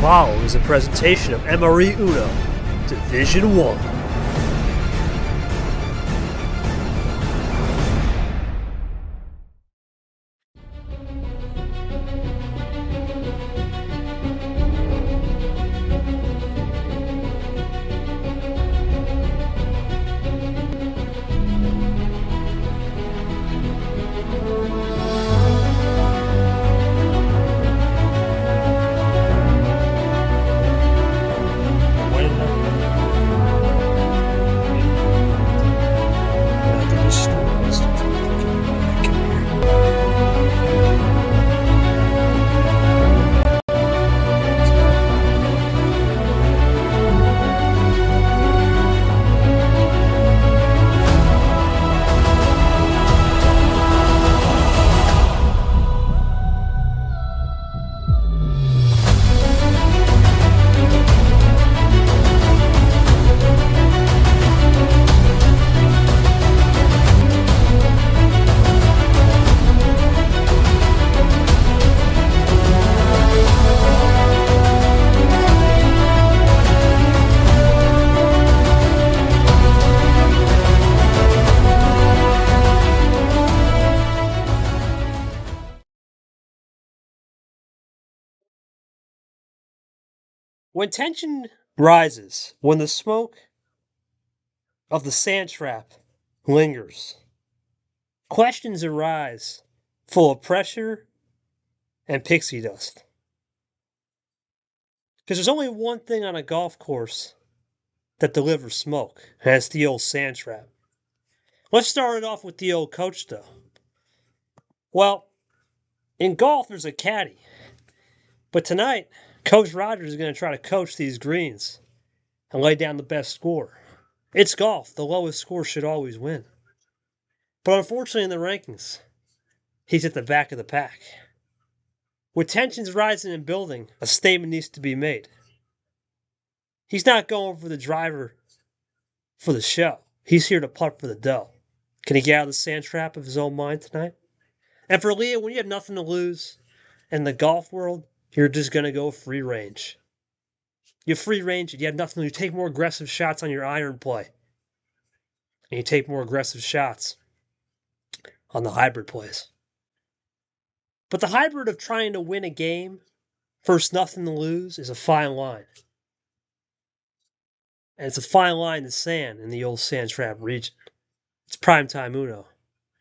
Follow is a presentation of MRE Uno, Division 1. When tension rises, when the smoke of the sand trap lingers, questions arise full of pressure and pixie dust. Because there's only one thing on a golf course that delivers smoke, and that's the old sand trap. Let's start it off with the old coach, though. Well, in golf, there's a caddy. But tonight, Coach Rogers is going to try to coach these greens and lay down the best score. It's golf. The lowest score should always win. But unfortunately, in the rankings, he's at the back of the pack. With tensions rising and building, a statement needs to be made. He's not going for the driver for the show. He's here to putt for the dough. Can he get out of the sand trap of his own mind tonight? And for Leah, when you have nothing to lose in the golf world, you're just going to go free range. You free range it. You have nothing to do. You take more aggressive shots on your iron play. And you take more aggressive shots on the hybrid plays. But the hybrid of trying to win a game, first nothing to lose, is a fine line. And it's a fine line in the sand in the old sand trap region. It's primetime Uno.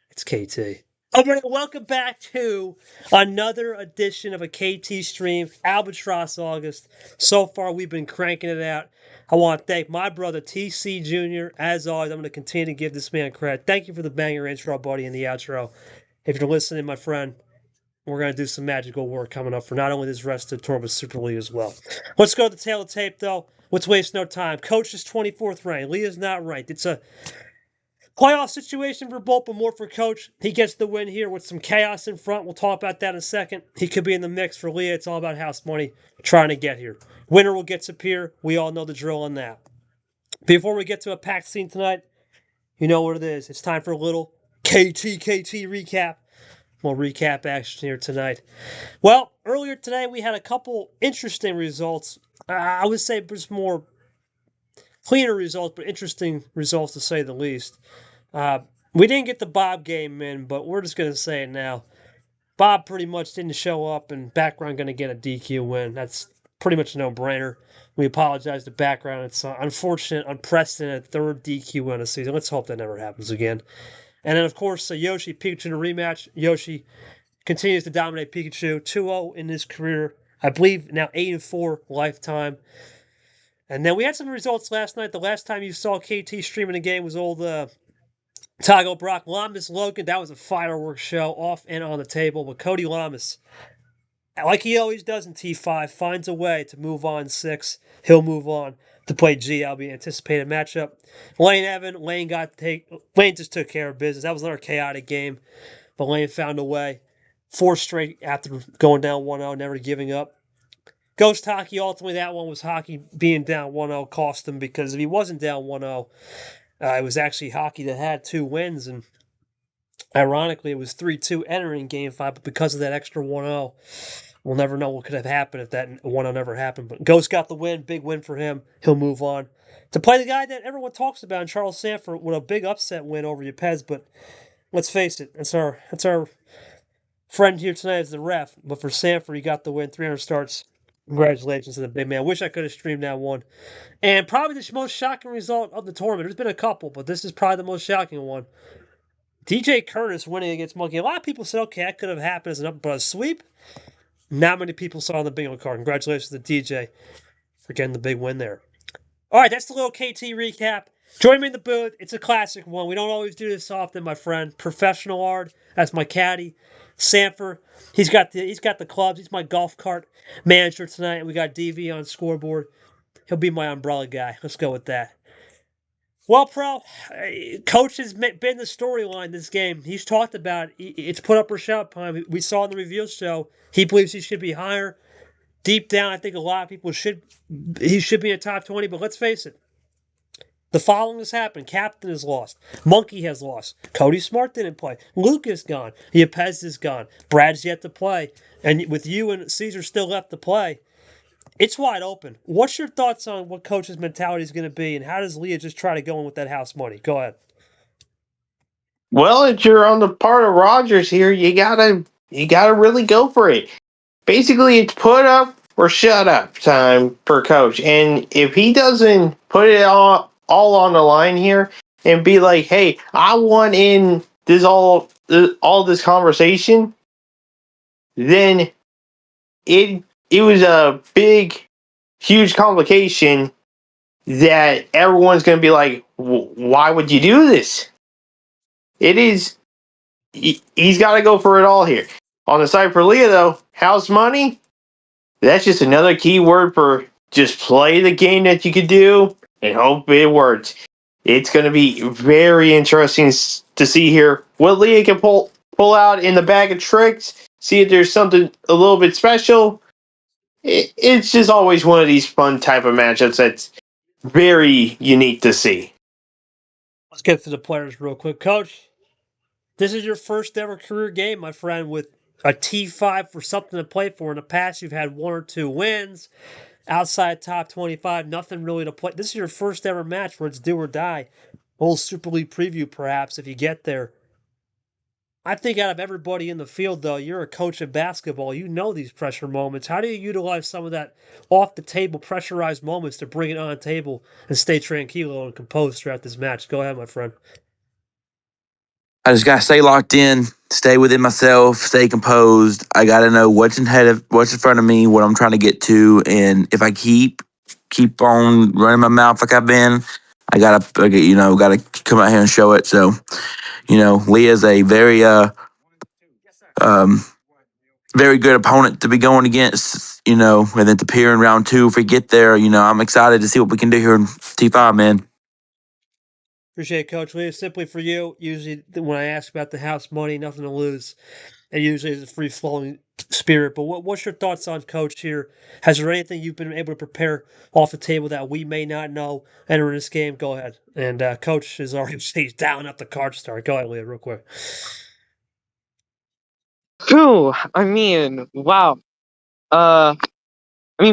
It's KT. Alright, welcome back to another edition of a KT stream, Albatross August. So far, we've been cranking it out. I want to thank my brother, TC Jr. As always, I'm going to continue to give this man credit. Thank you for the banger intro, buddy, and the outro. If you're listening, my friend, we're going to do some magical work coming up for not only this rest of the tour, but Super League as well. Let's go to the tail of the tape, though. Let's waste no time. Coach is 24th ranked. Leah's not ranked. It's a playoff situation for both, but more for Coach. He gets the win here with some chaos in front. We'll talk about that in a second. He could be in the mix. For Leah, it's all about house money trying to get here. Winner will get up here. We all know the drill on that. Before we get to a packed scene tonight, you know what it is. It's time for a little KT recap. We'll recap action here tonight. Well, earlier today we had a couple interesting results. I would say just more cleaner results, but interesting results to say the least. We didn't get the Bob game in, but we're just going to say it now. Bob pretty much didn't show up, and Background going to get a DQ win. That's pretty much a no-brainer. We apologize to Background. It's an unfortunate, unprecedented third DQ win of the season. Let's hope that never happens again. And then, of course, Yoshi, Pikachu in a rematch. Yoshi continues to dominate Pikachu. 2-0 in his career. I believe now 8-4 lifetime. And then we had some results last night. The last time you saw KT streaming a game was old Tago Brock Lamas Logan. That was a fireworks show off and on the table. But Cody Lamas, like he always does in T5, finds a way to move on 6. He'll move on to play G. That'll be an anticipated matchup. Lane just took care of business. That was another chaotic game. But Lane found a way. 4 straight after going down 1-0, never giving up. Ghost Hockey, ultimately that one was Hockey being down 1-0 cost him, because if he wasn't down 1-0, it was actually Hockey that had 2 wins, and ironically it was 3-2 entering Game 5, but because of that extra 1-0, We'll never know what could have happened if that one will never happen. But Ghost got the win, big win for him. He'll move on to play the guy that everyone talks about, Charles Sanford, with a big upset win over Yepes. But let's face it, that's our friend here tonight is the ref. But for Sanford, he got the win, 300 starts. Congratulations to the big man. Wish I could have streamed that one. And probably the most shocking result of the tournament. There's been a couple, but this is probably the most shocking one. DJ Curtis winning against Monkey. A lot of people said, okay, that could have happened as an up, but a sweep. Not many people saw on the bingo card. Congratulations to DJ for getting the big win there. All right, that's the little KT recap. Join me in the booth. It's a classic one. We don't always do this often, my friend. Professional art. That's my caddy, Sanford. He's got the clubs. He's my golf cart manager tonight. And we got DV on scoreboard. He'll be my umbrella guy. Let's go with that. Well, Pro, coach has been the storyline this game. He's talked about it's put up or shut time. We saw in the review show he believes he should be higher. Deep down, I think a lot of people he should be in top 20. But let's face it, the following has happened. Captain has lost. Monkey has lost. Cody Smart didn't play. Luke is gone. Yepes is gone. Brad's yet to play. And with you and Caesar still left to play, it's wide open. What's your thoughts on what coach's mentality is going to be, and how does Leah just try to go in with that house money? Go ahead. Well, if you're on the part of Rogers here, you gotta really go for it. Basically, it's put up or shut up time for coach. And if he doesn't put it all on the line here and be like, "Hey, I want in this all this conversation," then it was a big, huge complication that everyone's gonna be like, "Why would you do this?" It is he's got to go for it all here. On the side for Leah, though, house money, that's just another key word for just play the game that you could do and hope it works. It's going to be very interesting to see here what Leah can pull out in the bag of tricks, see if there's something a little bit special. It's just always one of these fun type of matchups that's very unique to see. Let's get to the players real quick. Coach, this is your first ever career game, my friend, with a T5 for something to play for. In the past, you've had one or two wins outside top 25, nothing really to play. This is your first ever match where it's do or die. A little Super League preview, perhaps, if you get there. I think out of everybody in the field, though, you're a coach of basketball. You know these pressure moments. How do you utilize some of that off the table pressurized moments to bring it on the table and stay tranquilo and composed throughout this match? Go ahead, my friend. I just gotta stay locked in, stay within myself, stay composed. I gotta know what's what's in front of me, what I'm trying to get to, and if I keep on running my mouth like I've been, gotta come out here and show it. So, Leah's a um, very good opponent to be going against. And then to appear in round two, if we get there, I'm excited to see what we can do here in T5, man. Appreciate it, Coach Lee. Simply for you, usually when I ask about the house money, nothing to lose. It usually is a free flowing spirit. But what's your thoughts on Coach here? Has there anything you've been able to prepare off the table that we may not know entering this game? Go ahead. And Coach is already he's down up the card start. Go ahead, Leah, real quick. Whew, wow.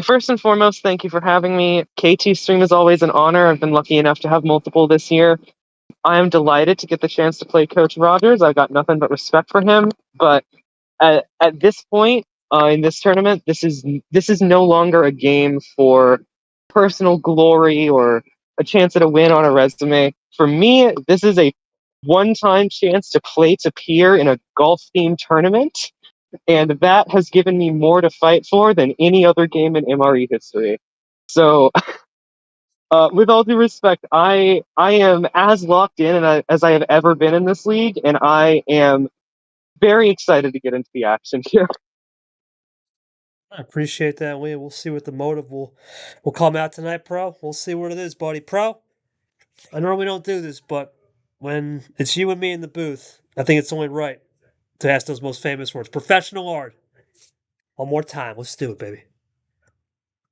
First and foremost, thank you for having me. KT stream is always an honor. I've been lucky enough to have multiple this year. I am delighted to get the chance to play Coach Rogers. I've got nothing but respect for him. But at this point in this tournament, this is no longer a game for personal glory or a chance at a win on a resume. For me, this is a one-time chance to play to peer in a golf-themed tournament, and that has given me more to fight for than any other game in MRE history. So, with all due respect, I am as locked in as I have ever been in this league, and I am very excited to get into the action here. I appreciate that, Leah. We'll see what the motive will come out tonight, Pro. We'll see what it is, buddy. Pro, I normally don't do this, but when it's you and me in the booth, I think it's only right to ask those most famous words. Professional art. One more time. Let's do it, baby.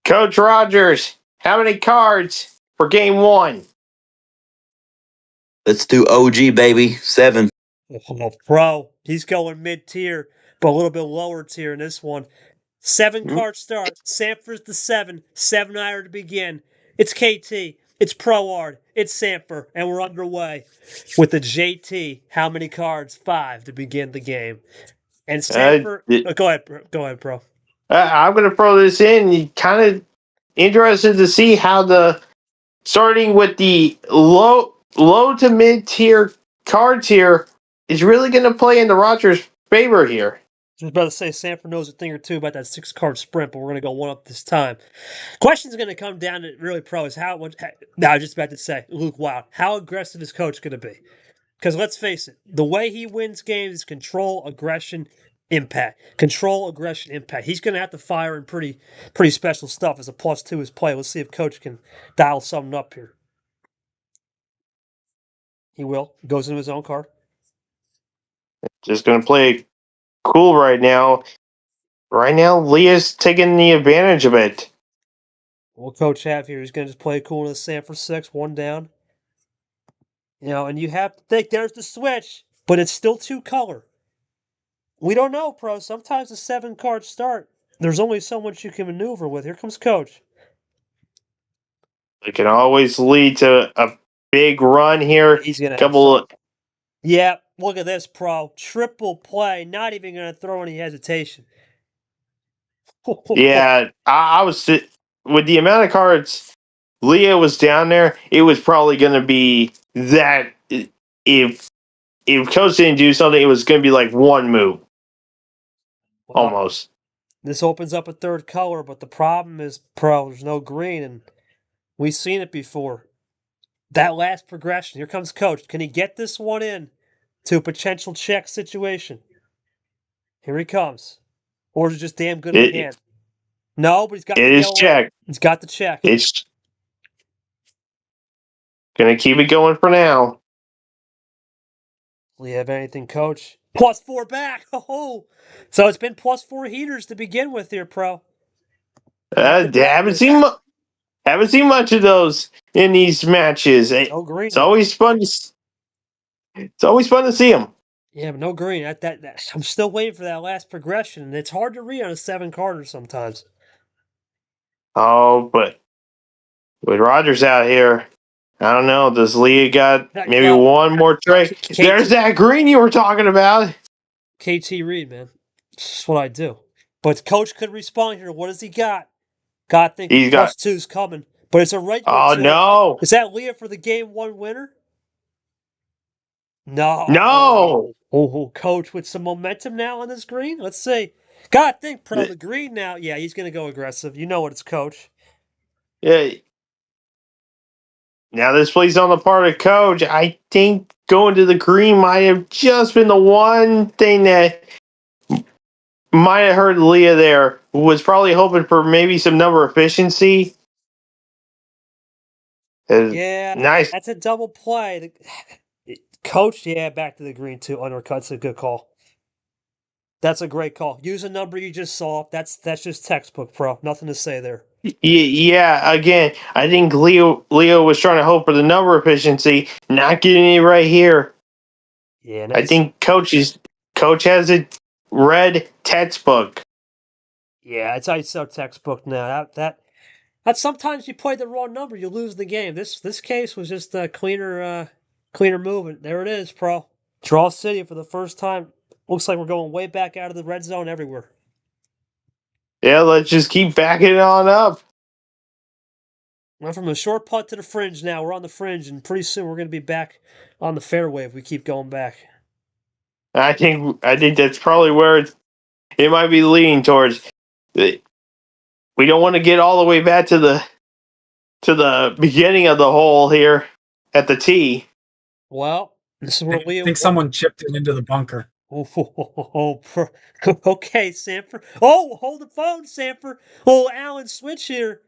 Coach Rogers, how many cards for game one? Let's do OG, baby. 7. Oh, Pro, he's going mid tier, but a little bit lower tier in this one. 7-card start. Sanford's the 7 iron to begin. It's KT. It's Pro Art. It's Sanford. And we're underway with the JT. How many cards? 5 to begin the game. And Sanford. Go ahead. Go ahead, bro. I'm going to throw this in. Kind of interested to see how starting with the low to mid tier cards here is really going to play in the Rogers' favor here. I was about to say Sanford knows a thing or two about that 6-card sprint, but we're going to go one up this time. Question's going to come down to really pro is I was just about to say, Luke Wild, how aggressive is Coach going to be? Because let's face it, the way he wins games is control, aggression, impact. Control, aggression, impact. He's going to have to fire in pretty special stuff as a plus 2 his play. Let's see if Coach can dial something up here. He will. Goes into his own card. Just going to play cool right now. Right now, Leah's taking the advantage of it. What Coach have here? He's going to just play cool in the Sanford 6, 1 down. And you have to think there's the switch, but it's still 2 color. We don't know, pro. Sometimes a 7-card start, there's only so much you can maneuver with. Here comes Coach. It can always lead to a big run here. He's going to have Yeah, look at this, pro. Triple play, not even going to throw any hesitation. Yeah, I was with the amount of cards Leah was down there. It was probably going to be that if Coach didn't do something, it was going to be like one move, almost. This opens up a 3rd color, but the problem is, pro, there's no green, and we've seen it before. That last progression, here comes Coach. Can he get this one in to a potential check situation? Here he comes. Or is it just damn good in hand? No, but he's got the yellow. Check. He's got the check. It's going to keep it going for now. Do you have anything, Coach? +4 back. Oh, so it's been +4 heaters to begin with here, pro. Haven't seen much of those in these matches. No green. It's always fun to see them. Yeah, but no green. I'm still waiting for that last progression, and it's hard to read on a 7-carder sometimes. Oh, but with Rogers out here, I don't know. Does Leah got maybe one more tray? There's that green you were talking about. KT Reed, man. That's what I do. But Coach could respond here. What has he got? God, think +2's coming. But it's a regular. Oh, no. Is that Leah for the Game 1 winner? No. No. Oh, Coach with some momentum now on this green. Let's see. God, think pro the green now. Yeah, he's going to go aggressive. You know what it's, Coach. Yeah. Now this plays on the part of Coach. I think going to the green might have just been the one thing that might have hurt Leah there. Was probably hoping for maybe some number efficiency. Yeah, nice. That's a double play. Coach, yeah, back to the green too. Undercut's a good call. That's a great call. Use a number you just saw. That's just textbook, pro. Nothing to say there. Yeah, again, I think Leo was trying to hope for the number efficiency, not getting it right here. Yeah, I think Coach has it read textbook. Yeah, it's ISO textbook now. That sometimes you play the wrong number, you lose the game. This case was just a cleaner movement. There it is, pro. Draw City for the first time. Looks like we're going way back out of the red zone everywhere. Yeah, let's just keep backing it on up. Went from a short putt to the fringe now. We're on the fringe, and pretty soon we're going to be back on the fairway if we keep going back. I think that's probably where it might be leaning towards. We don't want to get all the way back to the beginning of the hole here at the tee. Well, this is where Leah. I think someone chipped it into the bunker. Okay, Sanford. Oh, hold the phone, Sanford. Oh, Allen switch here.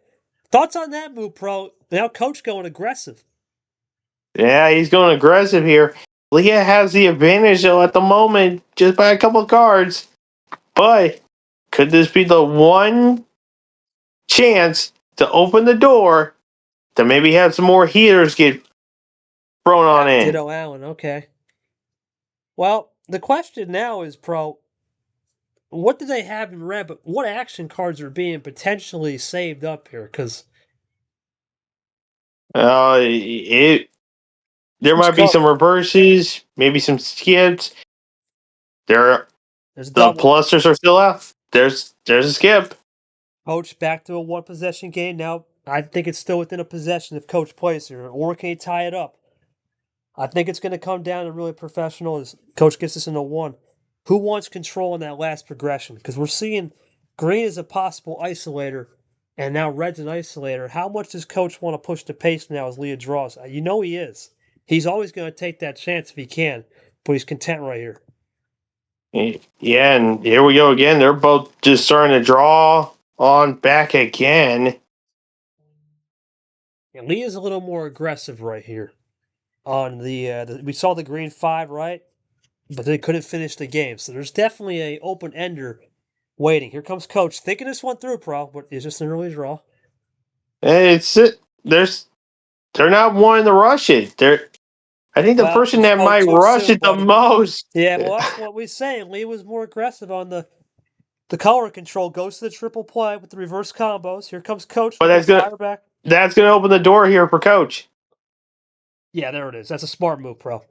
Thoughts on that move, pro? Now Coach going aggressive. Yeah, he's going aggressive here. Leah has the advantage, though, at the moment, just by a couple of cards. But could this be the one chance to open the door to maybe have some more heaters get thrown on in? Ditto Allen, okay. Well, the question now is, pro, what do they have in red? But what action cards are being potentially saved up here? Because There who's might be some coach? reverses, maybe some skips. There, There's a the double. plusters are still out. There's a skip. Coach back to a one possession game. Now I think it's still within a possession if Coach plays here, or can he tie it up? I think it's going to come down to really professional as Coach gets us into one. Who wants control in that last progression? Because we're seeing green is a possible isolator, and now red's an isolator. How much does Coach want to push the pace now as Leah draws? You know he is. He's always going to take that chance if he can, but he's content right here. Yeah, and here we go again. They're both just starting to draw on back again. And Leah's a little more aggressive right here. On we saw the green 5, right? But they couldn't finish the game. So there's definitely a open ender waiting. Here comes Coach, thinking this one through, pro, but it's just an early draw. There's they're not wanting to rush it. I think the Well, person you that spoke might too rush soon, it the buddy. most. Yeah, well, that's what we're saying. Lee was more aggressive on the color control. Goes to the triple play with the reverse combos. Here comes Coach But looking to fire back. that's gonna open the door here for Coach. Yeah, there it is. That's a smart move, pro.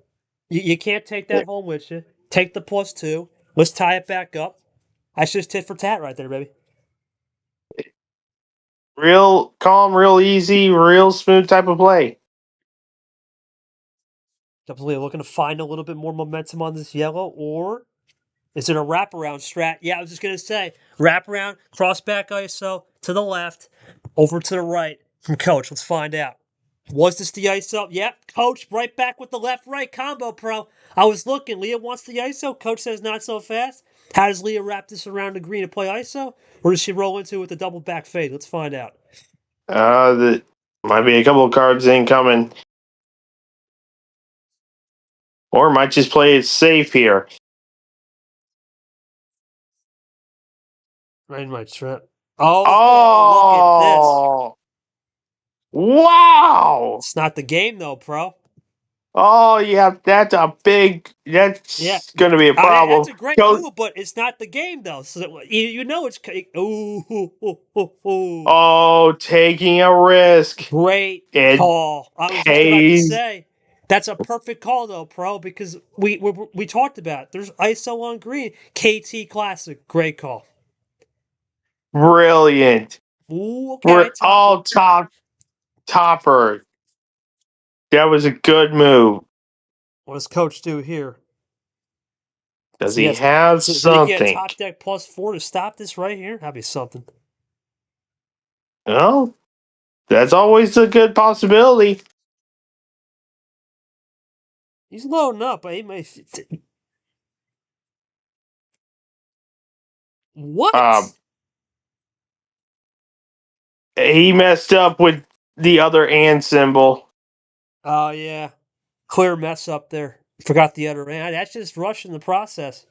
You can't take that home with you. Take the +2. Let's tie it back up. That's just tit for tat right there, baby. Real calm, real easy, real smooth type of play. Definitely looking to find a little bit more momentum on this yellow, or is it a wraparound strat? Yeah, I was just going to say wraparound, cross back ISO to the left, over to the right from Coach. Let's find out. Was this the ISO? Yep, Coach right back with the left-right combo, pro. I was looking. Leah wants the ISO. Coach says not so fast. How does Leah wrap this around the green to play ISO? Or does she roll into it with the double back fade? Let's find out. The might be a couple of cards incoming. Or might just play it safe here. Right in my trip. Oh, look at this. Oh, wow. It's not the game, though, pro. Oh, yeah, that's Yeah, going to be a that's problem. a great Coach, move, but it's not the game though. So you know it's ooh, oh, taking a risk. great It call. I was just about to pays say that's a perfect call though, pro, because we talked about it. There's ISO on green, KT Classic, great call. brilliant. Ooh, okay, We're top. all topper. That was a good move. What does Coach do here? Does So he yes, have so they get a something? top deck +4 to stop this right here. That'd be something. No, that's always a good possibility. He's loading up, but he may. Uh, What? he messed up with the other and symbol. Oh yeah. Clear mess up there. Forgot the other end. That's just rushing the process.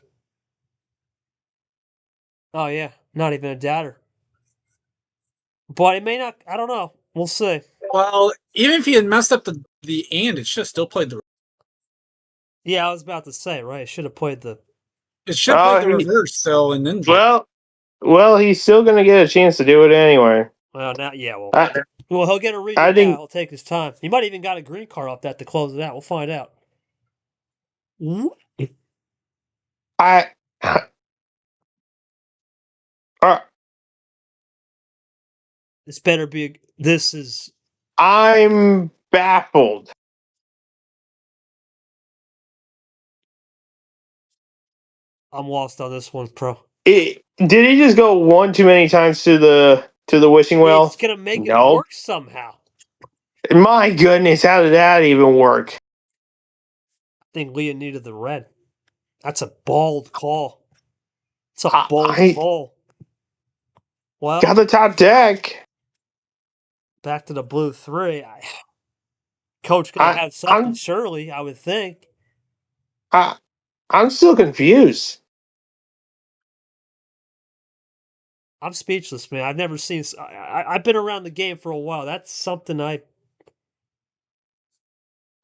Oh yeah, not even a doubter. But it may not. I don't know. We'll see. Well, even if he had messed up the and, it should have still played the. Yeah, I was about to say right. I should have played the. It should have played the He, reverse still and then. well, he's still going to get a chance to do it anyway. Well, now yeah. I, Well, he'll get a read I it now. think He'll take his time. He might even got a green card off that to close it out. We'll find out. I. Uh, This better be. This is. I'm baffled. I'm lost on this one, pro. Did he just go one too many times to the wishing It's well? gonna make it No. work somehow. My goodness, how did that even work? I think Leah needed the red. That's a bold call. It's a bold I call. Well, got the top deck. back to the blue 3. Coach gonna I have something, I'm surely. I would think. I, I'm still confused. I'm speechless, man. I've never seen. I've been around the game for a while. That's something I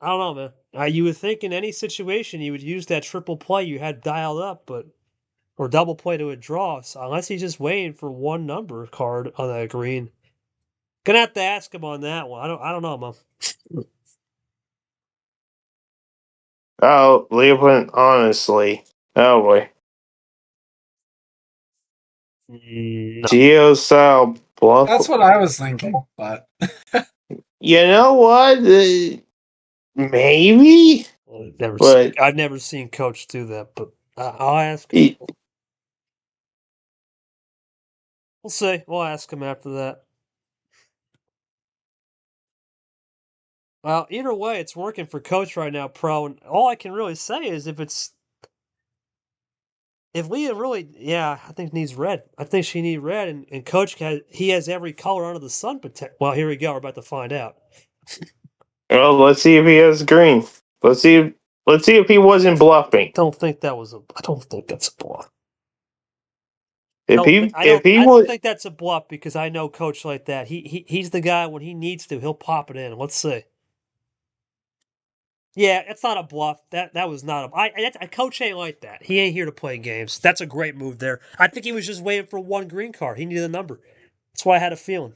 don't know, man. You would think in any situation you would use that triple play you had dialed up, but or double play to a draw. So unless he's just waiting for one number card on that green, gonna have to ask him on that one. I don't know, Mom. Oh, Leah went honestly. Oh boy. No. Geosal bluff. That's what I was thinking, but You know what? Maybe, but I've never seen Coach do that, but I'll ask him. he, We'll see. We'll ask him after that. Well, either way, it's working for Coach right now, Pro. And all I can really say is if Leah really, I think needs red. I think she needs red, and Coach has every color under the sun. Well, here we go. We're about to find out. well, let's see if he has green. Let's see. Let's see if he wasn't bluffing. I don't think that's a bluff. If I he don't was, think that's a bluff because I know Coach like that. He's the guy when he needs to, he'll pop it in. Let's see. Yeah, it's not a bluff. That was not a Coach ain't like that. He ain't here to play games. That's a great move there. I think he was just waiting for one green card. He needed a number. That's why I had a feeling.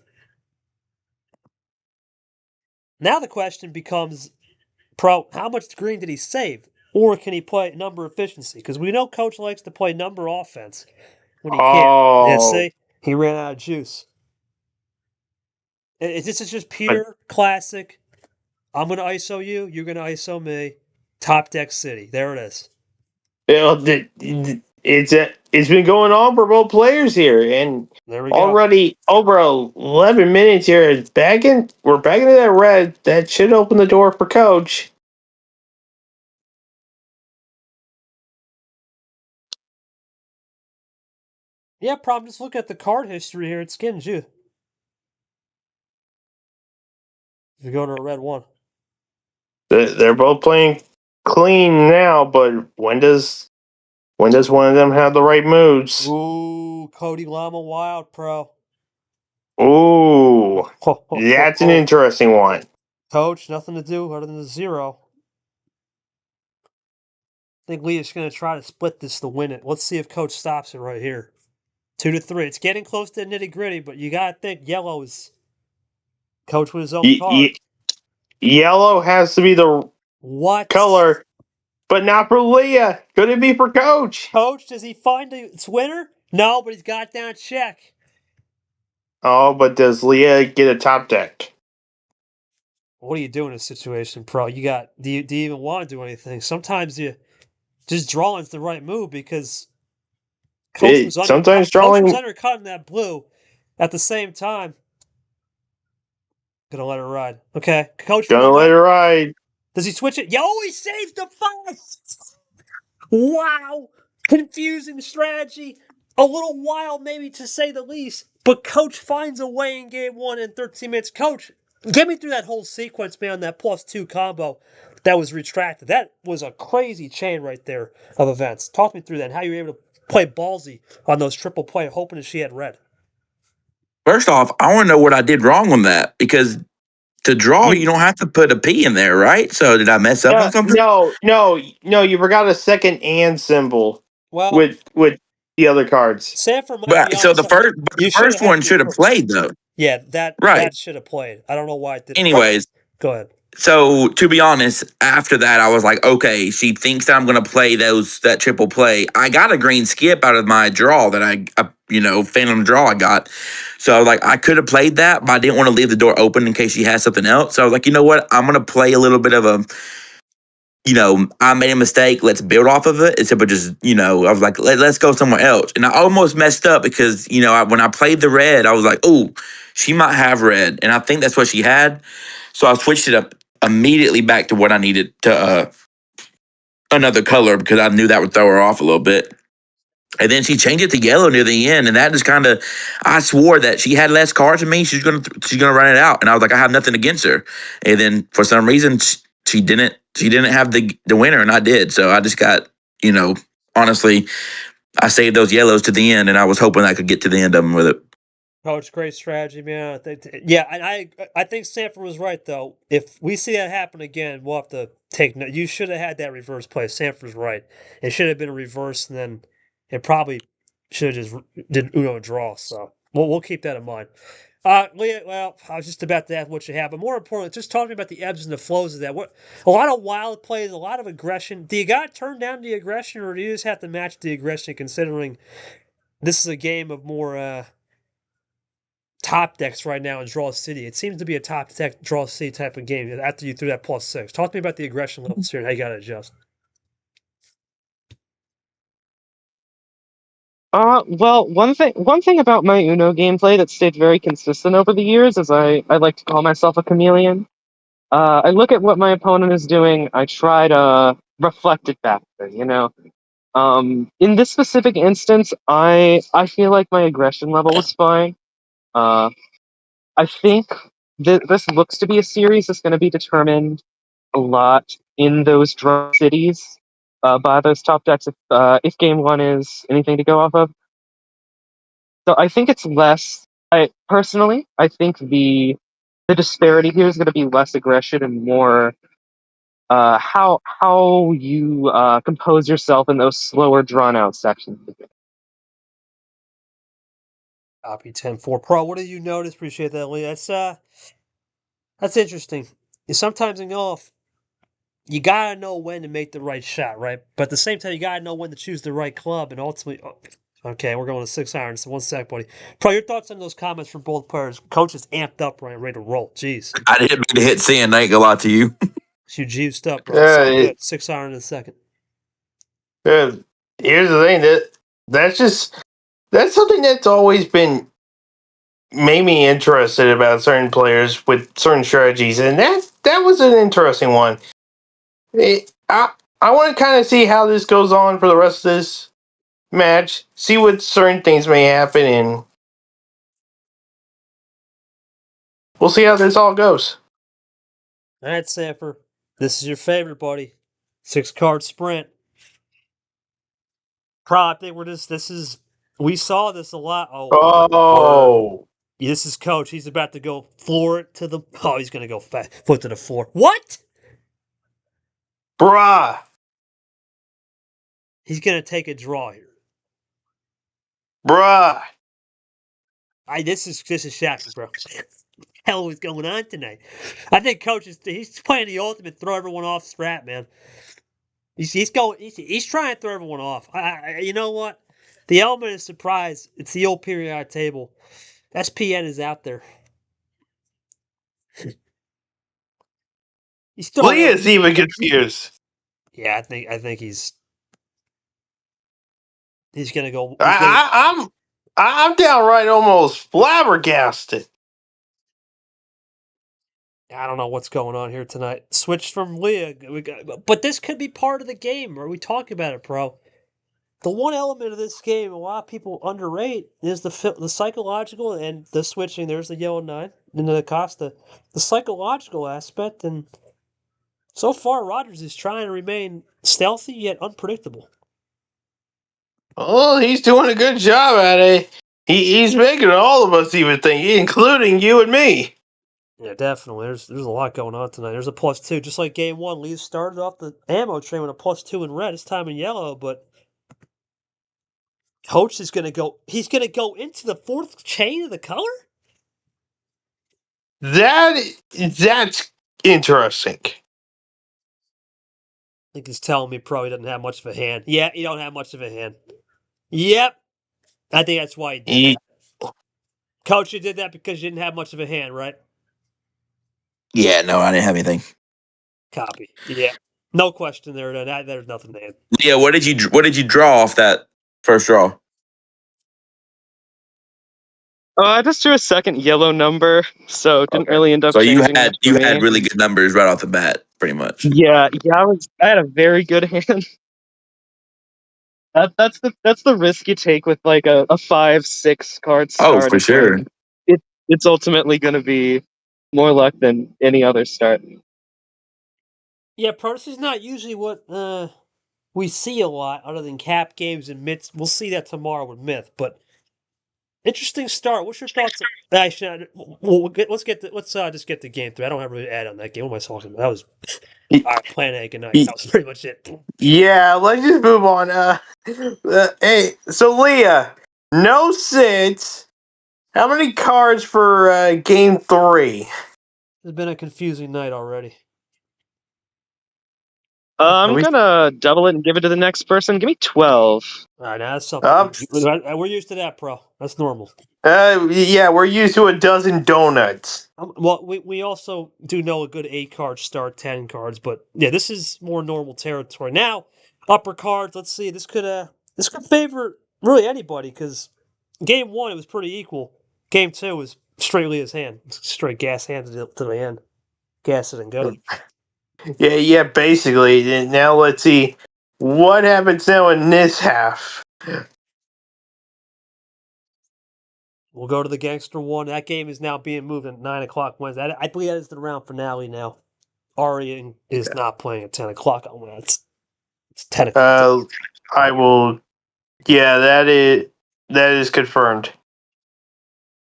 Now the question becomes, Pro, how much green did he save? Or can he play number efficiency? Because we know Coach likes to play number offense when he can. Yeah, oh, see? He ran out of juice. This is just pure classic. I'm going to ISO you. You're going to ISO me. Top deck city. There it is. it's been going on for both players here, and There we go. already over 11 minutes here. We're back into that red. That should open the door for Coach. Yeah, problem. Just look at the card history here. It skins you. If you go to a red one. They're both playing clean now, but when does one of them have the right moves? Ooh, Cody Lama Wild, Pro. Ooh, that's an interesting one. Coach, nothing to do other than the 0. I think Leah's going to try to split this to win it. Let's see if Coach stops it right here. 2-3. It's getting close to the nitty gritty, but you got to think yellow is Coach with his own card. Yellow has to be the color, but not for Leah. Could it be for Coach? Coach, does he find its winner? No, but he's got down a check. Oh, but does Leah get a top deck? What do you do in a situation, Pro? Do you even want to do anything? Sometimes you just drawing's the right move because Coach was undercutting that blue. At the same time, gonna let it ride. Okay, Coach. Gonna let it ride. Does he switch it? Yo, he saves the 5. Wow, confusing strategy. A little wild, maybe to say the least. But Coach finds a way in game 1 in 13 minutes. Coach, get me through that whole sequence, man. That +2 combo that was retracted. That was a crazy chain right there of events. Talk me through that. And how you were able to play ballsy on those triple play, hoping that she had red. First off, I want to know what I did wrong on that because to draw, you don't have to put a P in there, right? So did I mess up on something? No. You forgot a second and symbol Well, with the other cards. Sanford might But be so on the first one should have played though. Yeah, Right. that should have played. I don't know why it didn't. Anyways, go ahead. So to be honest, after that, I was like, okay, she thinks that I'm going to play that triple play. I got a green skip out of my draw that phantom draw I got. So I was like, I could have played that, but I didn't want to leave the door open in case she has something else. So I was like, you know what? I'm going to play a little bit of I made a mistake. Let's build off of it. Instead of just, I was like, let's go somewhere else. And I almost messed up because, when I played the red, I was like, oh, she might have red. And I think that's what she had. So I switched it up immediately back to what I needed to another color because I knew that would throw her off a little bit. And then she changed it to yellow near the end, and that just kind of, I swore that she had less cards than me. She's gonna run it out, and I was like, I have nothing against her. And then for some reason, she didn't have the winner, and I did. So I just got, honestly, I saved those yellows to the end, and I was hoping I could get to the end of them with it. Coach, great strategy, man. And I think Sanford was right though. If we see that happen again, we'll have to take. You should have had that reverse play. Sanford's right. It should have been a reverse, and then It probably should have just did Uno draw. So we'll keep that in mind. Leah, well, I was just about to ask what you have, but more importantly, just talking about the ebbs and the flows of that. What a lot of wild plays, a lot of aggression. Do you got to turn down the aggression, or do you just have to match the aggression? Considering this is a game of more top decks right now in Draw City. It seems to be a top deck Draw City type of game. After you threw that +6, talk to me about the aggression levels here and how you got to adjust. Well, one thing about my Uno gameplay that stayed very consistent over the years is I like to call myself a chameleon. I look at what my opponent is doing, I try to reflect it back to them, you know. In this specific instance, I feel like my aggression level was fine. Uh, I think this looks to be a series that's going to be determined a lot in those draw cities by those top decks if game one is anything to go off of. So I think it's less. I think the disparity here is going to be less aggression and more how you compose yourself in those slower, drawn out sections. Copy 10-4 Pro. What do you notice? Appreciate that, Lee. That's interesting. Sometimes in golf, you gotta know when to make the right shot, right? But at the same time, you gotta know when to choose the right club, and ultimately, okay, we're going to 6 iron. So 1 sec, buddy. Pro, your thoughts on those comments from both players? Coach is amped up, right, ready to roll. Jeez, I didn't mean to hit send. I ain't gonna lie to you. you juiced up, bro. It's Yeah, all good. 6 iron in a second. here's the thing that's something that's always been made me interested about certain players with certain strategies, and that was an interesting one. I want to kind of see how this goes on for the rest of this match, see what certain things may happen, and we'll see how this all goes. All right, Sanford. This is your favorite, buddy. 6 card sprint. Pro, I think we saw this a lot. Oh, word. Oh, This is Coach. He's about to go floor it to the. Oh, he's going to go foot to the floor. What? bruh, He's going to take a draw here. bruh. This is shocking, bro. Hell is going on tonight? I think Coach he's playing the ultimate throw everyone off strat, man. He's trying to throw everyone off. You know what? The element of surprise. It's the old periodic table. SPN is out there. He's throwing Leah's everyone. even confused. Yeah, I think he's gonna go. I'm downright almost flabbergasted. I don't know what's going on here tonight. Switched from Leah, but this could be part of the game. Are we talking about it, bro? The one element of this game a lot of people underrate is the psychological and the switching. There's the yellow 9 into the Costa. The psychological aspect, and so far Rogers is trying to remain stealthy yet unpredictable. Oh, he's doing a good job at it. He's making all of us even think, including you and me. Yeah, definitely. There's a lot going on tonight. There's a +2, just like game one. Lee started off the ammo train with a +2 in red. This time in yellow, but Coach is gonna go. He's gonna go into the fourth chain of the color. That's interesting. I think he's telling me probably doesn't have much of a hand. Yeah, he don't have much of a hand. Yep, I think that's why he did He, that. Coach, you did that because you didn't have much of a hand, right? Yeah, no, I didn't have anything. Copy. Yeah, no question there. There's nothing there. Yeah, what did you draw off that first draw? I just drew a second yellow number, so it didn't Okay. really end up So you changing had much for you had me. really good numbers right off the bat, pretty much. Yeah, I had a very good hand. That's the risk you take with like a 5-6 card Oh, start. for It's like sure. it's ultimately going to be more luck than any other start. Yeah, Protus is not usually what we see a lot, other than cap games and myths. We'll see that tomorrow with myth, but Interesting start. What's your thoughts? Actually, let's just get the game through. I don't have really add on that game. What am I talking about? That was all right. Plan A. Good night. That was pretty much it. Yeah, let's just move on. Hey, so Leah, no sits. How many cards for game 3? It's been a confusing night already. I'm gonna double it and give it to the next person. Give me 12. All right, now that's something. We're used to that, bro. That's normal. Yeah, we're used to a dozen donuts. Well, we also do know a good 8 card start, 10 cards, but yeah, this is more normal territory. Now, upper cards. Let's see. This could favor really anybody because game 1 it was pretty equal. Game 2 was straight Leah's hand, straight gas hand to the end, gas it and go. Yeah, basically. And now let's see what happens now in this half. We'll go to the Gangster 1. That game is now being moved at 9 o'clock Wednesday. I believe that is the round finale now. Ari is not playing at 10 o'clock on Wednesday. It's 10 o'clock. I will. Yeah, that is confirmed.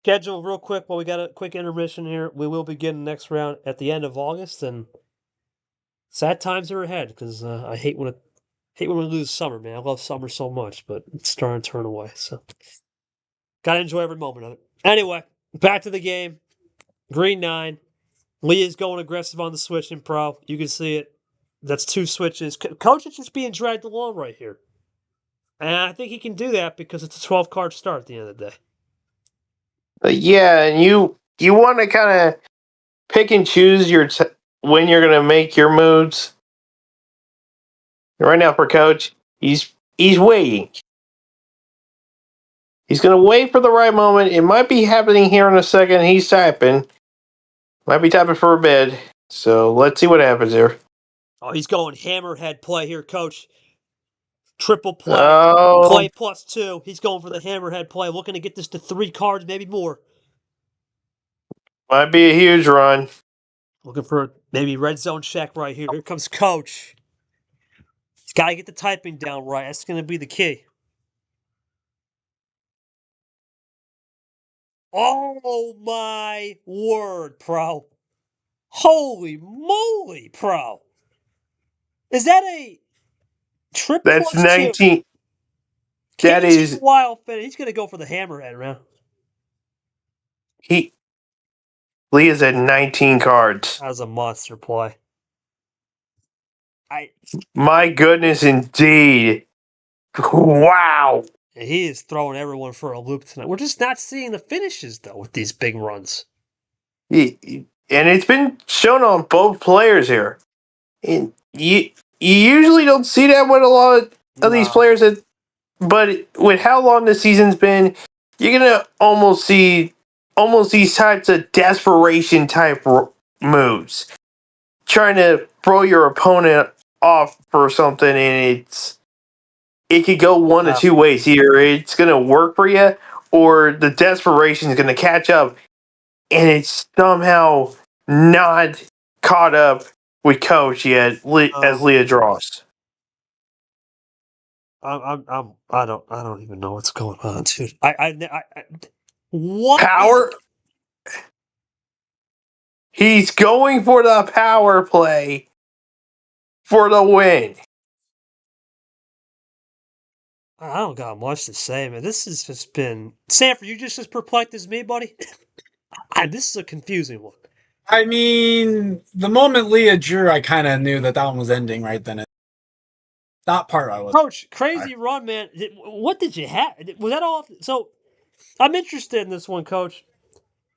Schedule real quick while we got a quick intermission here. We will begin the next round at the end of August, and sad times are ahead because I hate when we lose summer, man. I love summer so much, but it's starting to turn away. So gotta enjoy every moment of it. Anyway, back to the game. Green 9. Leah's going aggressive on the switching pro. You can see it. That's 2 switches. Coach is just being dragged along right here. And I think he can do that because it's a 12-card start at the end of the day. Yeah, and you want to kind of pick and choose when you're going to make your moves. Right now, for Coach, he's waiting. He's going to wait for the right moment. It might be happening here in a second. He's typing. Might be typing for a bid. So let's see what happens here. Oh, he's going hammerhead play here, Coach. Triple play. Oh. Play +2. He's going for the hammerhead play, looking to get this to 3 cards, maybe more. Might be a huge run. Looking for maybe red zone check right here. Here comes Coach. He's got to get the typing down right. That's going to be the key. Oh my word, pro. Holy moly, pro. Is that a triple? That's 19. That is wild. He's going to go for the hammerhead, man. Leah's at 19 cards. That was a monster play. My goodness, indeed. Wow. He is throwing everyone for a loop tonight. We're just not seeing the finishes, though, with these big runs. And it's been shown on both players here. And you usually don't see that with a lot of these players. But with how long the season's been, you're going to almost see these types of desperation type moves. Trying to throw your opponent off for something, and it could go one of 2 ways. Either it's going to work for you, or the desperation is going to catch up, and it's somehow not caught up with Coach yet as Leah draws. I don't even know what's going on, dude. What power? He's going for the power play for the win. I don't got much to say, man. This has just been Sanford. You just as perplexed as me, buddy. This is a confusing one. I mean, the moment Leah drew, I kind of knew that one was ending right then. That part I was. Coach, crazy run, man. What did you have? Was that all? So, I'm interested in this one, Coach.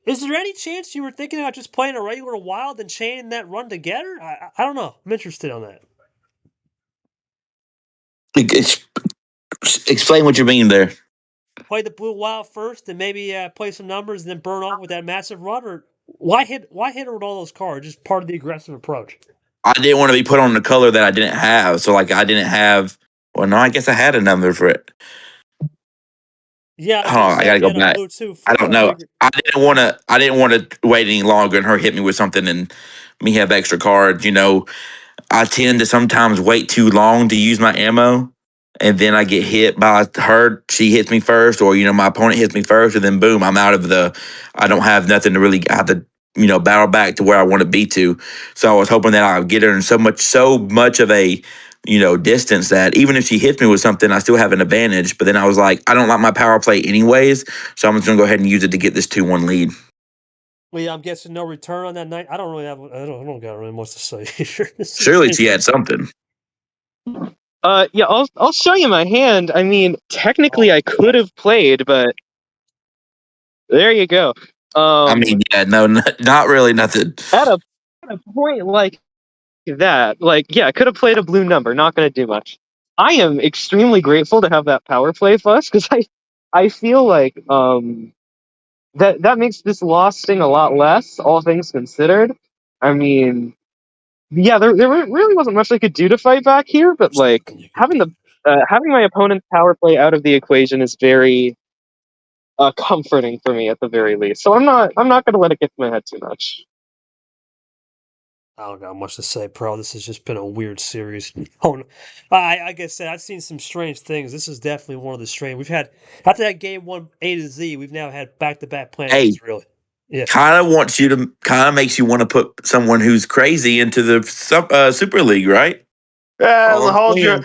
Is there any chance you were thinking about just playing a regular wild and chaining that run together? I don't know. I'm interested on that. Explain what you mean there. Play the blue wild first, and maybe play some numbers, and then burn off with that massive run. Or why hit her with all those cards? Just part of the aggressive approach. I didn't want to be put on the color that I didn't have, so like I didn't have. Well, no, I guess I had a number for it. Yeah, I gotta go back. I don't know. I didn't want to wait any longer and her hit me with something and me have extra cards. You know, I tend to sometimes wait too long to use my ammo. and then I get hit by her. She hits me first, or my opponent hits me first, and then boom, I'm out of the. I don't have nothing to really. I have to battle back to where I want to be to. So I was hoping that I would get her in so much of a distance that even if she hits me with something, I still have an advantage. But then I was like, I don't like my power play anyways, so I'm just gonna go ahead and use it to get this 2-1 lead. Well, yeah, I'm guessing no return on that night. I don't got really much to say here. Surely she had something. Yeah, I'll show you my hand. I mean, technically I could have played, but there you go. I mean, yeah, no, not really nothing. At a point like that, I could have played a blue number. Not going to do much. I am extremely grateful to have that power play fuss because I feel like that makes this loss sting a lot less, all things considered. I mean, yeah, there really wasn't much I could do to fight back here, but having my opponent's power play out of the equation is very comforting for me at the very least. So I'm not going to let it get to my head too much. I don't got much to say, Pro. This has just been a weird series. Oh, no. Like I said, I've seen some strange things. This is definitely one of the strange. We've had after that game 1 A to Z. We've now had back-to-back Hey, planets. Really, yeah. kind of makes you want to put someone who's crazy into the Super League, right? Hold your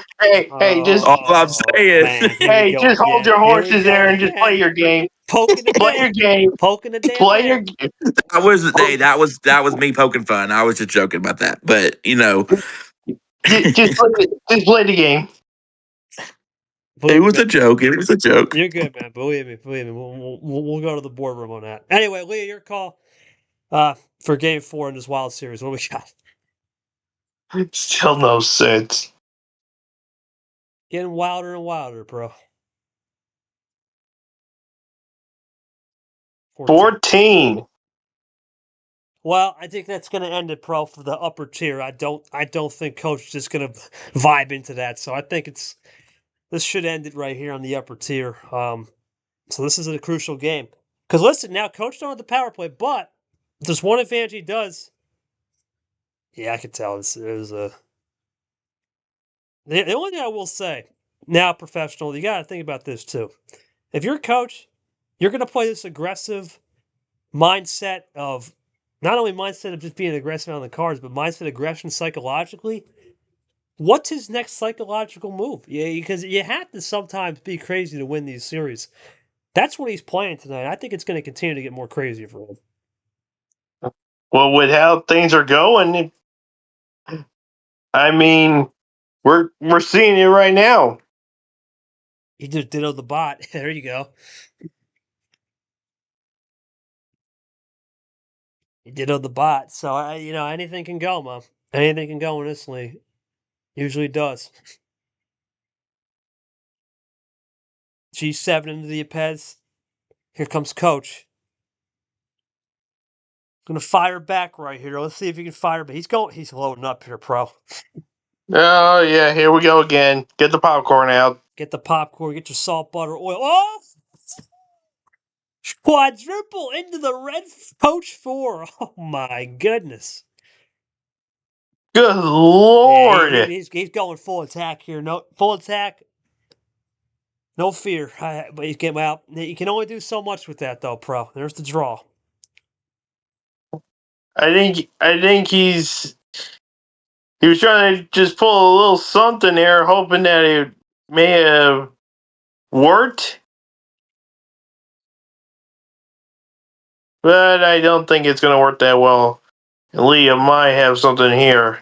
just All I'm saying. Man, here we go just hold again. your Here we horses go there and just play again. your game. Poking the Play your game. poking the damn Play your bear. game. that was me poking fun. I was just joking about that, but Just play the game. it was a joke. It was a joke. You're good, man. Believe me. We'll go to the boardroom on that. Anyway, Leah, your call for Game 4 in this Wild Series. What do we got? Still no sense. Getting wilder and wilder, bro. 14. Well, I think that's going to end it, pro, for the upper tier. I don't think Coach is just going to vibe into that. So I think this should end it right here on the upper tier. So this is a crucial game. Because listen, now Coach don't have the power play, but if there's one advantage he does. Yeah, I can tell this is a. The only thing I will say, now professional, you got to think about this too. If you're a coach, you're going to play this aggressive mindset of not only mindset of just being aggressive on the cards, but mindset aggression psychologically. What's his next psychological move? Yeah, because you have to sometimes be crazy to win these series. That's what he's playing tonight. I think it's going to continue to get more crazy for him. Well, with how things are going, I mean, we're seeing it right now. He just dittoed the bot. There you go. He dittoed the bot. So anything can go, man. Anything can go in this league. Usually does. G7 into the Apez. Here comes Coach. Gonna fire back right here. Let's see if he can fire. But he's loading up here, pro. Oh yeah, here we go again. Get the popcorn out. Get the popcorn. Get your salt, butter, oil. Oh, quadruple into the red Coach 4. Oh my goodness. Good Lord. Yeah, he's going full attack here. No full attack. No fear. But he's getting out. You can only do so much with that though, pro. There's the draw. I think he was trying to just pull a little something there, hoping that it may have worked. But I don't think it's going to work that well. Leah might have something here.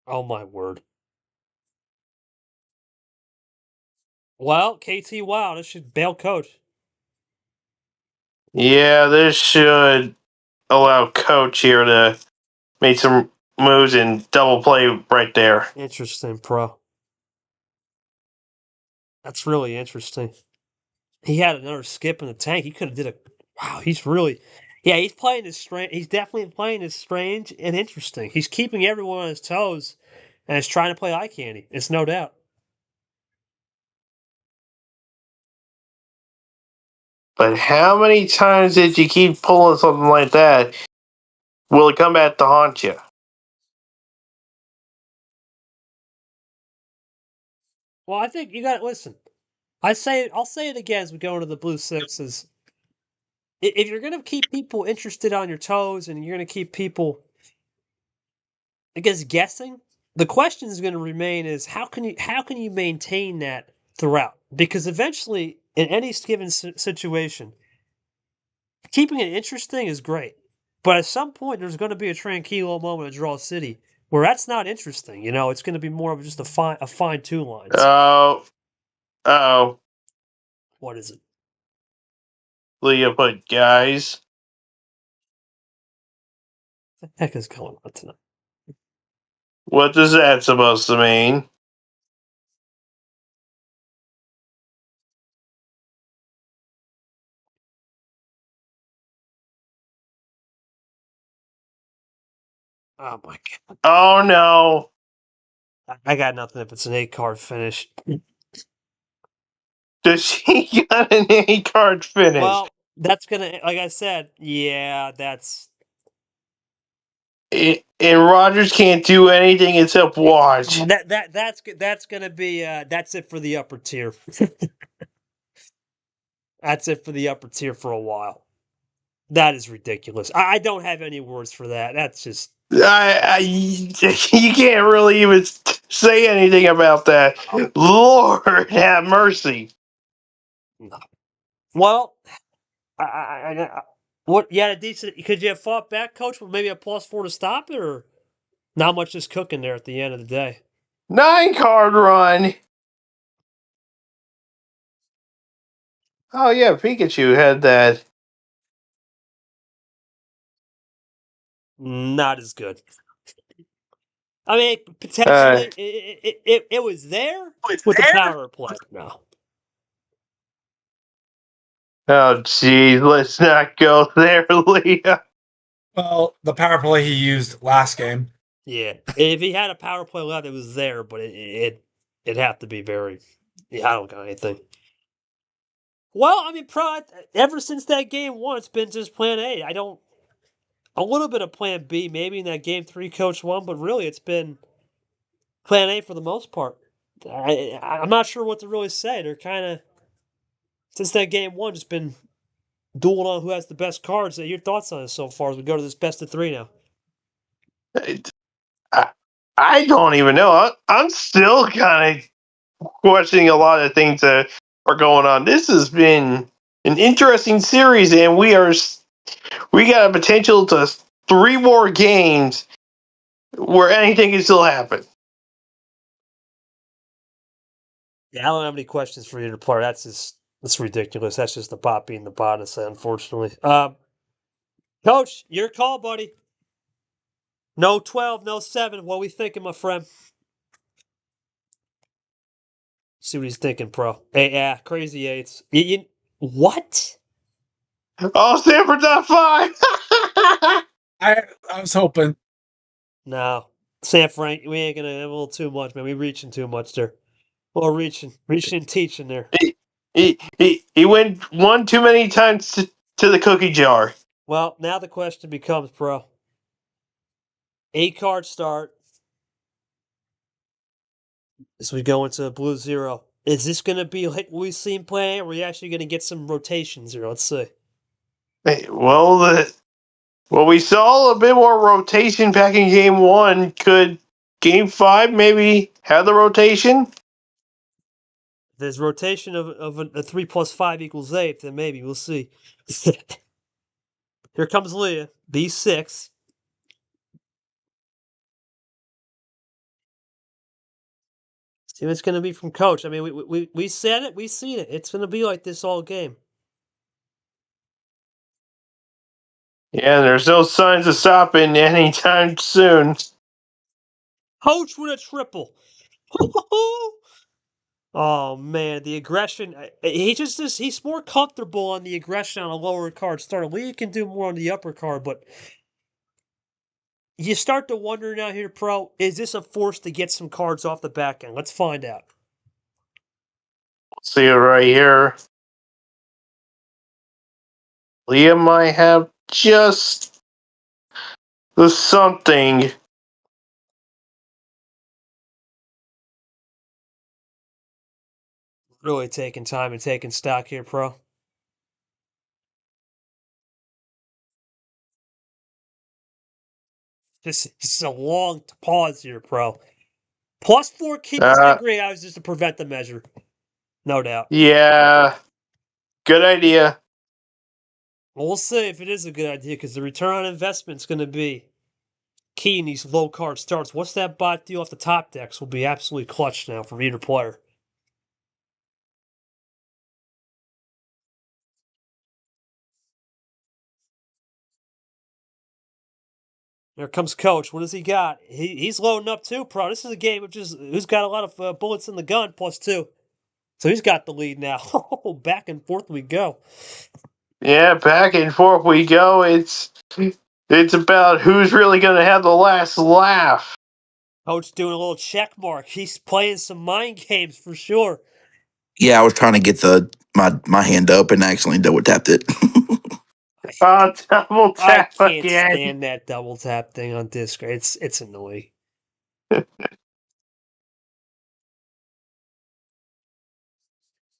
Oh my word. Well, KT, wow, this should bail Coach. Yeah, this should allow Coach here to make some moves and double play right there. Interesting, pro. That's really interesting. He had another skip in the tank. He could have did a. Wow, he's really. Yeah, he's playing this strange. He's definitely playing this strange and interesting. He's keeping everyone on his toes, and he's trying to play eye candy. It's no doubt. But how many times did you keep pulling something like that? Will it come back to haunt you? Well, I think you got to listen. I'll say it again as we go into the Blue Sixes. If you're going to keep people interested on your toes and you're going to keep people, I guess, guessing, the question is going to remain is how can you maintain that throughout? Because eventually, in any given situation, keeping it interesting is great. But at some point, there's going to be a tranquilo moment in Draw City where that's not interesting. You know, it's going to be more of just a fine two lines. Oh, oh, What is it? Leah put guys. What the heck is going on tonight? What is that supposed to mean? Oh my god! Oh no. I got nothing if it's an 8 card finish. Does she got an A card finish? Well, that's gonna, like I said, yeah, that's And Rogers can't do anything except watch. that's gonna be that's it for the upper tier. That's it for the upper tier for a while. That is ridiculous. I don't have any words for that. That's just You can't really even say anything about that. Lord have mercy. no. Well, what? You had a decent. Could you have fought back, coach, with maybe a +4 to stop it, or not much is cooking there at the end of the day? 9 card run. Oh yeah, Pikachu had that. Not as good. I mean, Uh, potentially it was there with the power play. No. oh geez, let's not go there, Leah. Well, the power play he used last game. Yeah, if he had a power play left, it was there, but it'd have to be very. Yeah, I don't got anything. Well, I mean, ever since that game one, it's been just Plan A. I don't a little bit of Plan B maybe in that game three, Coach won, but really it's been Plan A for the most part. I'm not sure what to really say. They're kind of since that game one, just been dueling on who has the best cards. Your thoughts on it so far as we go to this best of three now? I, I don't even know. I'm still kind of questioning a lot of things that are going on. This has been an interesting series, and we got a potential to 3 more games where anything can still happen. Yeah, I don't have any questions for either player. That's ridiculous. That's just the bot being the bot, unfortunately. Coach, your call, buddy. No 12, no 7. What we thinking, my friend? See what he's thinking, pro. Hey, yeah, crazy eights. What? Oh, Stanford's at 5. I was hoping. No. San Frank, we ain't gonna have a little too much, man. We reaching too much there. Well, reaching and teaching there. He went one too many times to the cookie jar. Well, now the question becomes, pro. 8 card start. As we go into Blue Zero. Is this going to be like we've seen play, or are we actually going to get some rotations here? Let's see. Hey, well, we saw a bit more rotation back in game 1. Could game 5 maybe have the rotation? If there's rotation of a 3 plus 5 equals 8, then maybe we'll see. Here comes Leah, B6. See what it's going to be from coach. I mean, we said it, we've seen it. It's going to be like this all game. Yeah, there's no signs of stopping anytime soon. Coach with a triple. Oh man, the aggression. He's more comfortable on the aggression on a lower card starter. Leah can do more on the upper card, but you start to wonder now here, pro, is this a force to get some cards off the back end? Let's find out. See it right here. Leah might have just the something. Really taking time and taking stock here, pro. This is a long pause here, pro. +4 keeps the Uh, agree. I was just to prevent the measure. No doubt. yeah, good idea. Well, we'll see if it is a good idea because the return on investment is going to be key in these low card starts. What's that bot deal off the top decks will be absolutely clutch now for either player. There comes Coach. What does he got? He's loading up too, pro. This is a game of just who's got a lot of bullets in the gun, +2. So he's got the lead now. Back and forth we go. Yeah, back and forth we go. It's about who's really going to have the last laugh. Coach doing a little check mark. He's playing some mind games for sure. Yeah, I was trying to get my hand up and accidentally double tapped it. Double I tap can't again. stand that double tap thing on disc. It's annoying. All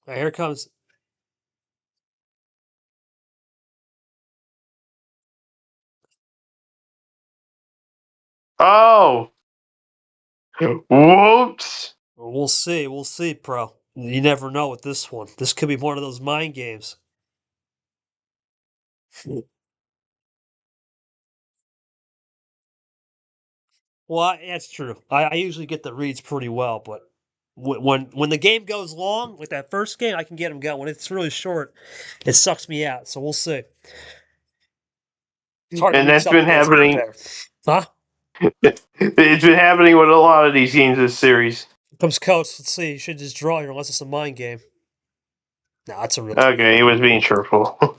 right, here comes. Oh, whoops. We'll see. We'll see, pro. You never know with this one. This could be one of those mind games. Well, that's true. I usually get the reads pretty well, but when the game goes long, with that first game, I can get them going. When it's really short, it sucks me out. So we'll see. It's hard to And read that's something been that doesn't happening. prepare. Huh? It's been happening with a lot of these teams this series. Here comes Coach. Let's see. You should just draw here unless it's a mind game. No, it's a real. Okay, he was being truthful.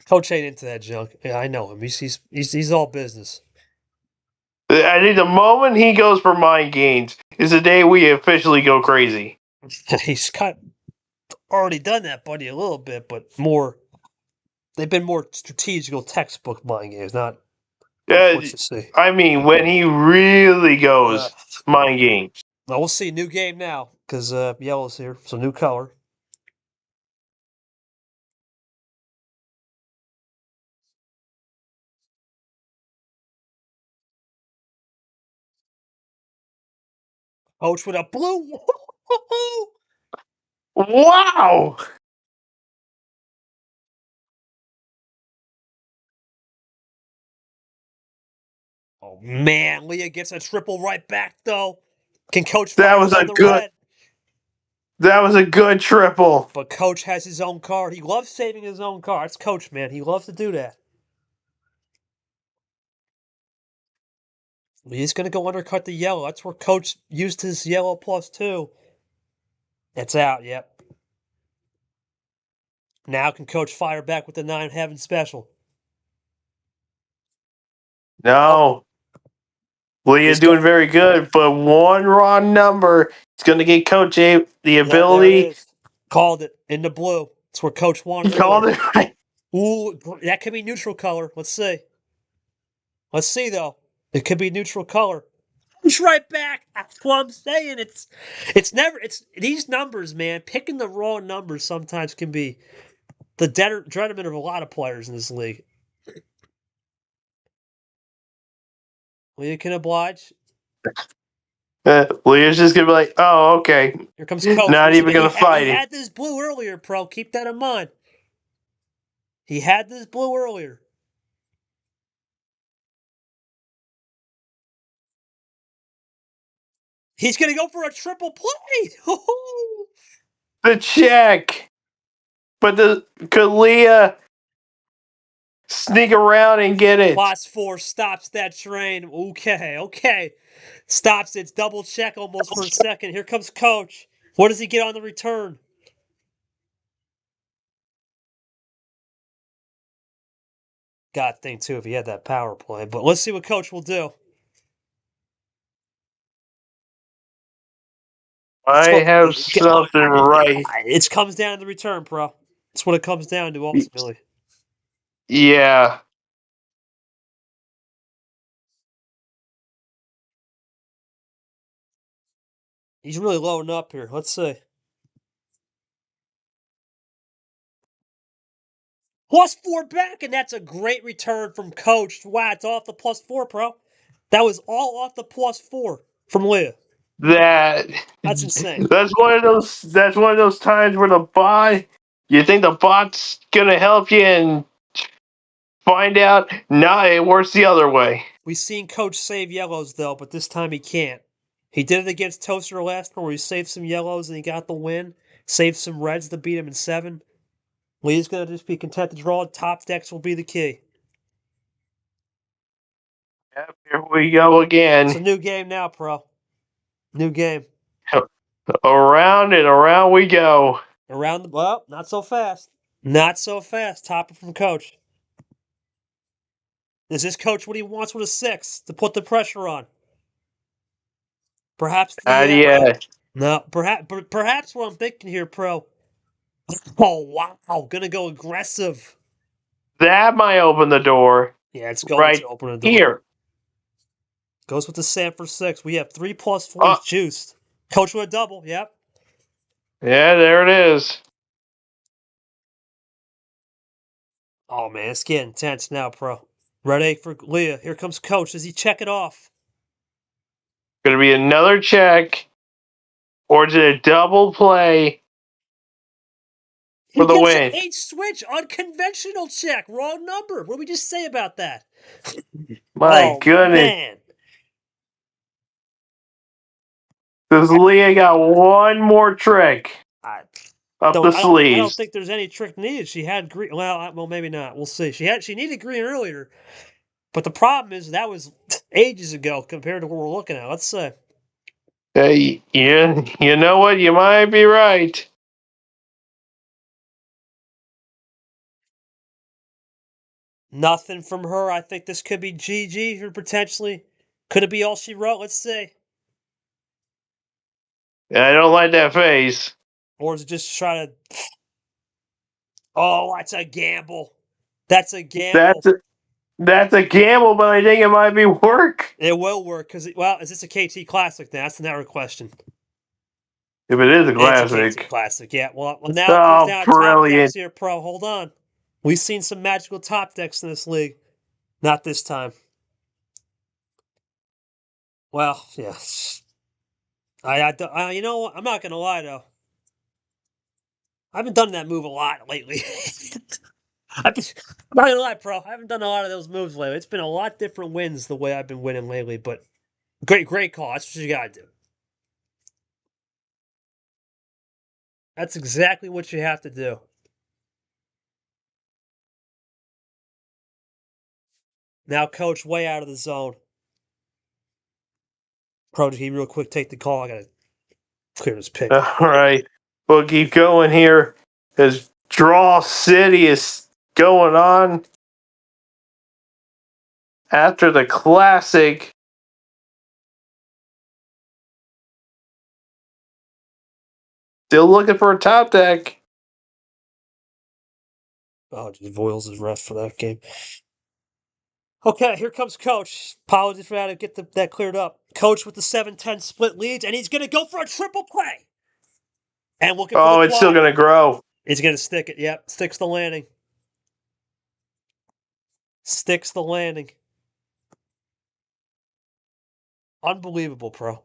Coach ain't into that junk. Yeah, I know him. He's all business. I think the moment he goes for mind games is the day we officially go crazy. He's kind of already done that, buddy, a little bit, but more. They've been more strategical textbook mind games, not Uh, what you see. I mean, when he really Uh, goes mind games. well, we'll see. New game now because yellow's here, so new color. Coach with a blue. Wow! Oh man, Leah gets a triple right back though. Can Coach That fire was a another good. red? That was a good triple. But Coach has his own card. He loves saving his own cards. Coach, man, he loves to do that. He's going to go undercut the yellow. That's where Coach used his yellow +2. It's out, yep. Now can Coach fire back with the 9 heaven special? Oh, No, Leah he's doing going. very good, but one wrong number is going to get Coach A the Yeah, there it ability. is. Called it in the blue. That's where Coach He wanted called earlier. it right. Ooh, that could be neutral color. Let's see. Let's see though. It could be neutral color. It's right back. That's what I'm saying. It's never. It's these numbers, man. Picking the wrong numbers sometimes can be the detriment of a lot of players in this league. Well, you can oblige. Leah's just going to be like, oh, okay. Here comes Coach. Not What's he even got? going to He fight it. had this blue earlier, pro. Keep that in mind. He had this blue earlier. He's gonna go for a triple play. The check. But could Leah sneak around and get it? +4 stops that train. Okay. Stops it. Double check almost for a second. Here comes Coach. What does he get on the return? God thing too if he had that power play. But let's see what Coach will do. I have something right. It comes down to the return, pro. That's what it comes down to ultimately. Yeah. He's really loading up here. Let's see. +4 back, and that's a great return from Coach. Wow, it's all off the +4, pro. That was all off the +4 from Leah. That's insane. That's one of those. That's one of those times where the bot. You think the bot's gonna help you, and find out, nah, it works the other way. We've seen Coach save yellows, though, but this time he can't. He did it against Toaster last one where he saved some yellows and he got the win. Saved some reds to beat him in 7. Lee's going to just be content to draw. Top decks will be the key. Yep, here we go again. It's a new game now, pro. New game. Around and around we go. Around the... Well, not so fast. Not so fast. Topper from Coach. Is this Coach what he wants with a 6? To put the pressure on? Perhaps Yeah. No, perhaps what I'm thinking here, pro. Oh, wow. Gonna go aggressive. That might open the door. Yeah, it's going right to open a door. Here. Goes with the sand for 6. We have 3 +4s juiced. Coach with a double. Yep. Yeah, there it is. Oh, man, it's getting intense now, pro. Ready for Leah. Here comes Coach. Does he check it off? Gonna be another check. Or is it a double play for the He gets win? an H switch. Unconventional check. Wrong number. What did we just say about that? My goodness. Man. Does Leah got one more trick up the sleeves? I don't think there's any trick needed. She had green. Well, maybe not. We'll see. She needed green earlier, but the problem is that was ages ago compared to what we're looking at. Let's say. Hey, you know what? You might be right. Nothing from her. I think this could be GG or potentially. Could it be all she wrote? Let's see. I don't like that face. Or is it just trying to... Oh, that's a gamble. That's a gamble. That's a gamble, but I think it might be work. It will work because, well, is this a KT Classic now? That's the never question. If it is a classic. It's a KT Classic, yeah. Well now it comes down to top decks here, pro. Hold on. We've seen some magical top decks in this league. Not this time. Well, yes. You know what? I'm not going to lie, though. I haven't done that move a lot lately. I'm not gonna lie, pro. I haven't done a lot of those moves lately. It's been a lot different wins the way I've been winning lately, but great call. That's what you gotta do. That's exactly what you have to do. Now, Coach, way out of the zone. Pro, did he real quick take the call? I gotta clear this pick. All right. We'll keep going here as Draw City is going on after the classic. Still looking for a top deck. Oh, just Voiles is ref for that game. Okay, here comes Coach. Apologies for that to get that cleared up. Coach with the 7-10 split leads, and he's gonna go for a triple play. And looking for the it's still going to grow. He's going to stick it. Yep. Sticks the landing. Sticks the landing. Unbelievable, pro.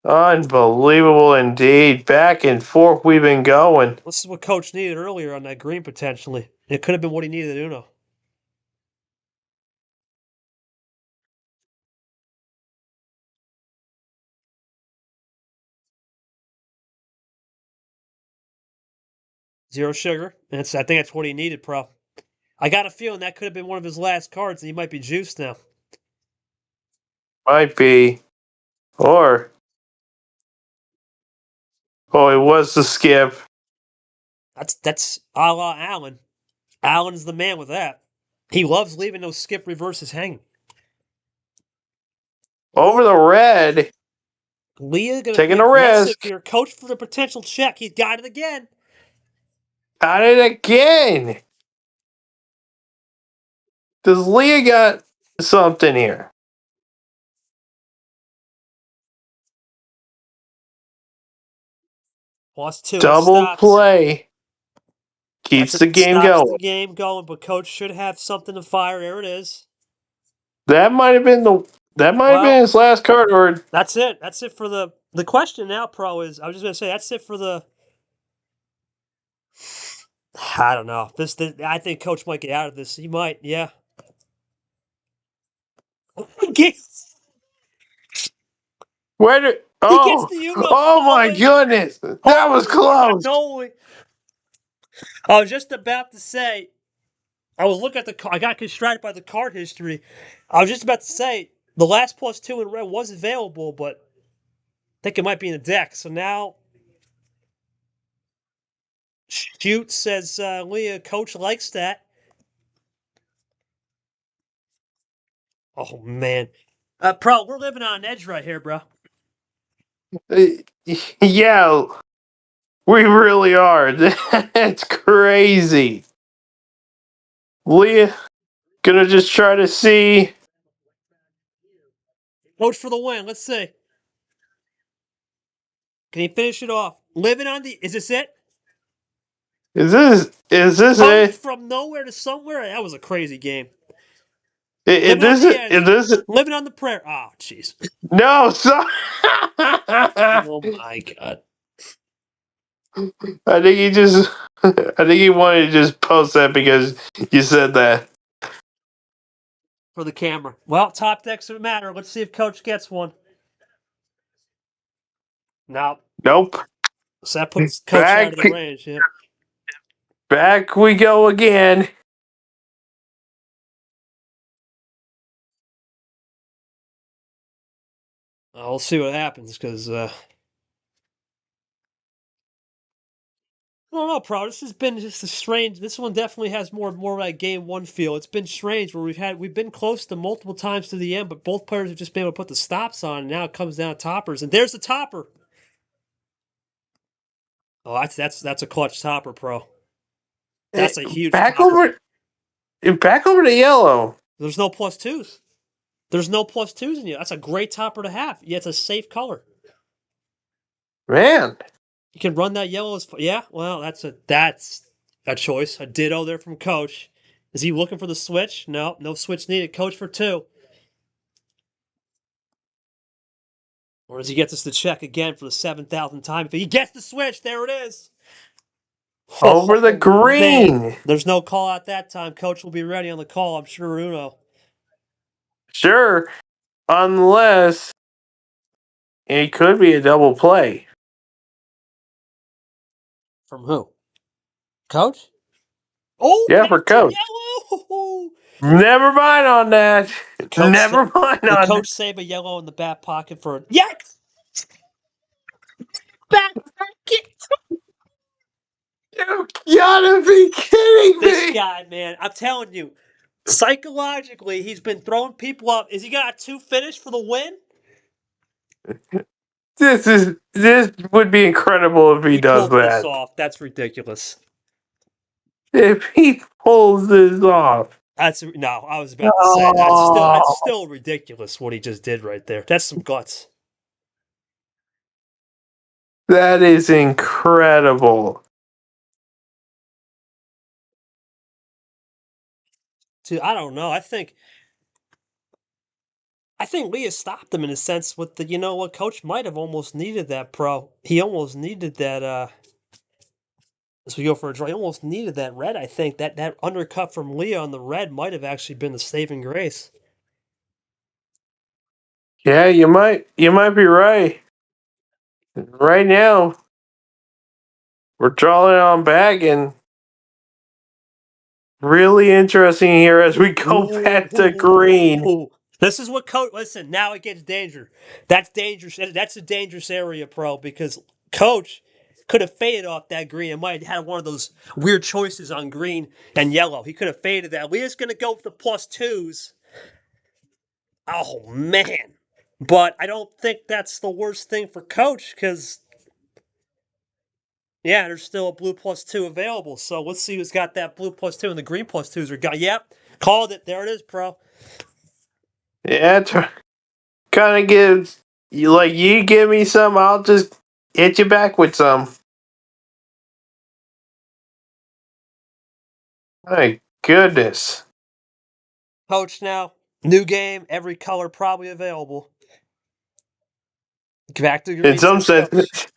Unbelievable indeed. Back and forth we've been going. This is what Coach needed earlier on that green, potentially. It could have been what he needed at Uno. Zero sugar. I think that's what he needed, pro. I got a feeling that could have been one of his last cards, and he might be juiced now. Might be. Or. Oh, it was the skip. That's a la Allen. Allen's the man with that. He loves leaving those skip reverses hanging. Over the red. Leah going to taking be a aggressive risk here. Coach for the potential check. He's got it again. Got it again. Does Leah got something here? +2. Double play. Keeps the game stops the going. game going, but coach should have something to fire. There it is. That might have been Well, his last card, or that's it. That's it for the question now, Pro, is I was just gonna say that's it for the I don't know. I think coach might get out of this. He might, yeah. where did He gets the Uno my holy, goodness. That was holy, close. holy. I was just about to say I was looking at I got distracted by the card history. I was just about to say the last +2 in red was available, but I think it might be in the deck. So now, shoot, says Leah, coach likes that. Oh, man. Pro, we're living on an edge right here, bro. Yeah, we really are. That's crazy. Leah, gonna just try to see. Coach for the win. Let's see. Can he finish it off? Living on the. Is this it? Is this Coach it? from nowhere to somewhere? That was a crazy game. Is Living on this the it? Is edge. this it? Living on the prayer. Oh, jeez. No, sorry. Oh, my God. I think he just. I think he wanted to just post that because you said that. For the camera. Well, top decks don't matter. Let's see if Coach gets one. No. Nope. So that puts Coach out Back, of the range. Yep. back we go again. We'll see what happens because I don't know, Pro. This has been just a strange. This one definitely has more like game one feel. It's been strange where we've been close to multiple times to the end, but both players have just been able to put the stops on. And now it comes down to toppers, and there's the topper. Oh, that's a clutch topper, Pro. That's a huge Back topper. back over to yellow. There's no +2s. There's no +2s in you. That's a great topper to have. Yeah, it's a safe color. Man, You can run that yellow as yeah. Well, that's a choice. A ditto there from Coach. Is he looking for the switch? No, no switch needed. Coach for 2. Or does he get this to check again for the 7,000th time? If he gets the switch, there it is. over the Oh, man. green. There's no call out that time. Coach will be ready on the call, I'm sure, Uno. Sure, unless it could be a double play. From who? Coach? Oh, Yeah, back for to coach. yellow. Never mind on that. Never mind The on coach save a yellow in the back pocket for yes! Back pocket! that. You gotta be kidding This me. guy, man, I'm telling you, psychologically, he's been throwing people up. Is he got a 2 finish for the win? This would be incredible if he does Pulls this that. off. That's ridiculous. If he pulls this off. That's no. I was about to say that's Oh, still ridiculous what he just did right there. That's some guts. that is incredible. Dude, I don't know. I think Leah stopped him in a sense with the, you know what, Coach might have almost needed that, Pro. He almost needed that as we go for a draw, he almost needed that red, I think. That undercut from Leah on the red might have actually been the saving grace. Yeah, you might be right. Right now, we're drawing on back and really interesting here as we go back to green. Ooh. This is what Coach. Listen, now it gets dangerous. That's dangerous. That's a dangerous area, Pro, because Coach could have faded off that green and might have had one of those weird choices on green and yellow. He could have faded that. Leah's going to go with the +2s. Oh, man. But I don't think that's the worst thing for Coach because, yeah, there's still a blue +2 available. So let's see who's got that blue +2 and the green +2s are got. Yep, called it. There it is, Pro. Yeah, it's kind of gives you like you give me some, I'll just hit you back with some. My goodness. Coach now. New game. Every color probably available. Back to green. In some sense,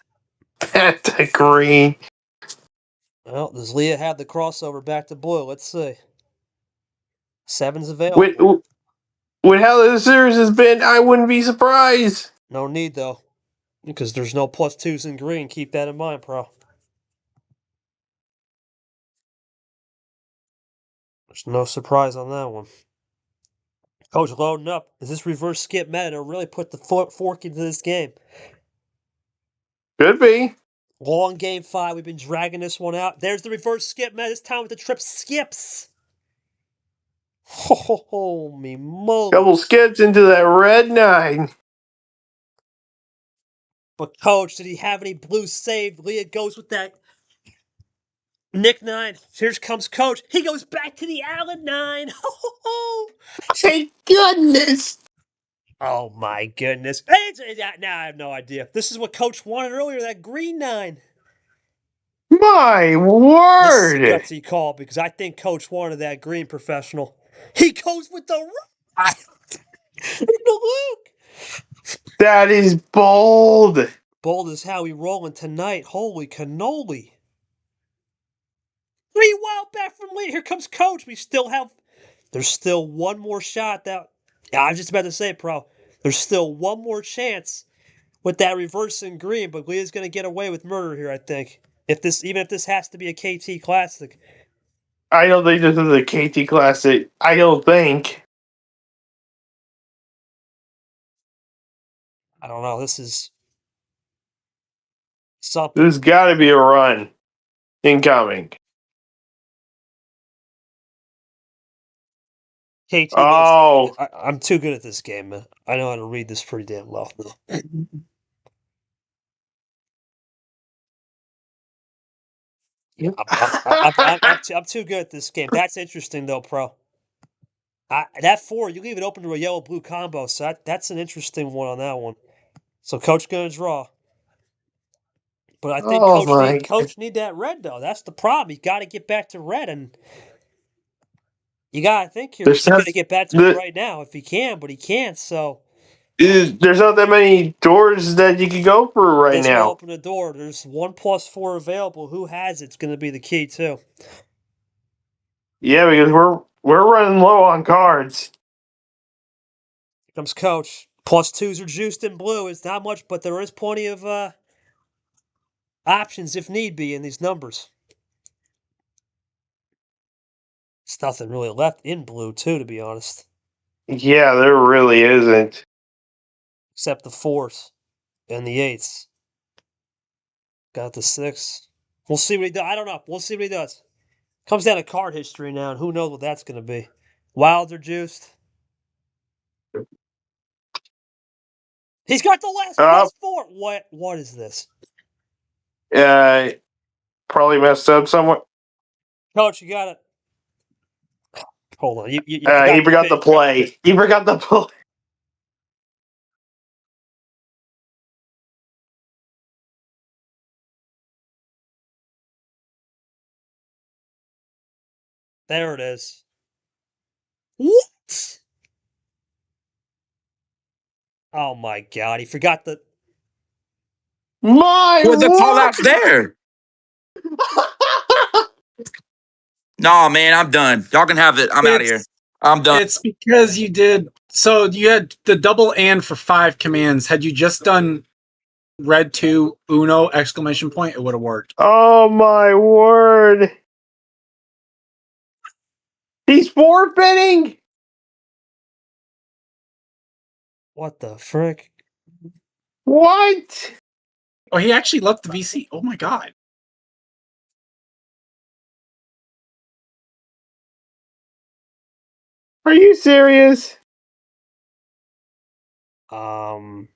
back to green. Well, does Leah have the crossover back to blue? Let's see. 7's With, available. with how the series has been, I wouldn't be surprised. No need, though. Because there's no +2s in green. Keep that in mind, bro. There's no surprise on that one. Coach loading up. Is this reverse skip meta to really put the fork into this game? Could be. Long game 5. We've been dragging this one out. There's the reverse skip meta. This time with the trip skips. Oh, me moly. Couple skips into that red 9. But Coach, did he have any blues saved? Leah goes with that Nick 9. Here comes Coach. He goes back to the Allen 9. Thank goodness. Oh my goodness. Now I have no idea. This is what Coach wanted earlier, that green 9. My This is a word. gutsy call because I think Coach wanted that green professional. He goes with the right. Luke. That is bold. Bold is how we rolling tonight. Holy cannoli. 3 wild back from Lee. Here comes Coach. There's still one more shot that. Yeah, I was just about to say, bro. There's still one more chance with that reverse in green, but Leah's going to get away with murder here, I think. Even if this has to be a KT Classic. I don't think this is a KT Classic. I don't think. I don't know. This is something. There's got to be a run incoming. KT. Oh. I'm too good at this game, man. I know how to read this pretty damn well. Yeah, I'm too good at this game. That's interesting, though, pro. That 4, you leave it open to a yellow-blue combo, so that's an interesting one on that one. So Coach going to draw. But I think Coach need that red, though. That's the problem. You got to get back to red, and you got to think here. He's going to get back to it right now if he can, but he can't, so. There's not that many doors that you can go through right This now. will open a door. There's 1+4 available. Who has it? It's going to be the key, too. Yeah, because we're running low on cards. Here comes Coach. +2s are juiced in blue. It's not much, but there is plenty of options if need be in these numbers. There's nothing really left in blue, too, to be honest. Yeah, there really isn't. Except the 4s and the 8s. Got the 6. We'll see what he does. I don't know. We'll see what he does. Comes down to card history now, and who knows what that's going to be. Wilds are juiced. He's got the last +4. What is this? Probably messed up somewhere. Coach, you got it. Hold on. You forgot the play. He forgot the play. There it is. What? Oh my God! He forgot the. Well, the call out's there. Nah, man, I'm done. Y'all can have it. I'm out of here. I'm done. It's because you did. So you had the double and for 5 commands. Had you just done red 2 Uno ! It would have worked. Oh my word! He's forfeiting. What the frick? What? Oh, he actually left the VC. Oh my God. Are you serious? And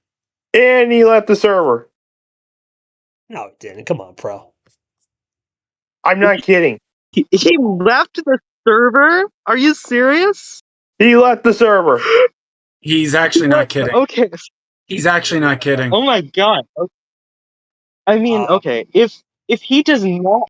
he left the server. No, it didn't. Come on, pro. I'm not kidding. He left the server? Are you serious? He left the server. He's actually not kidding. Okay. He's actually not kidding. Oh my God. I mean, okay. If he does not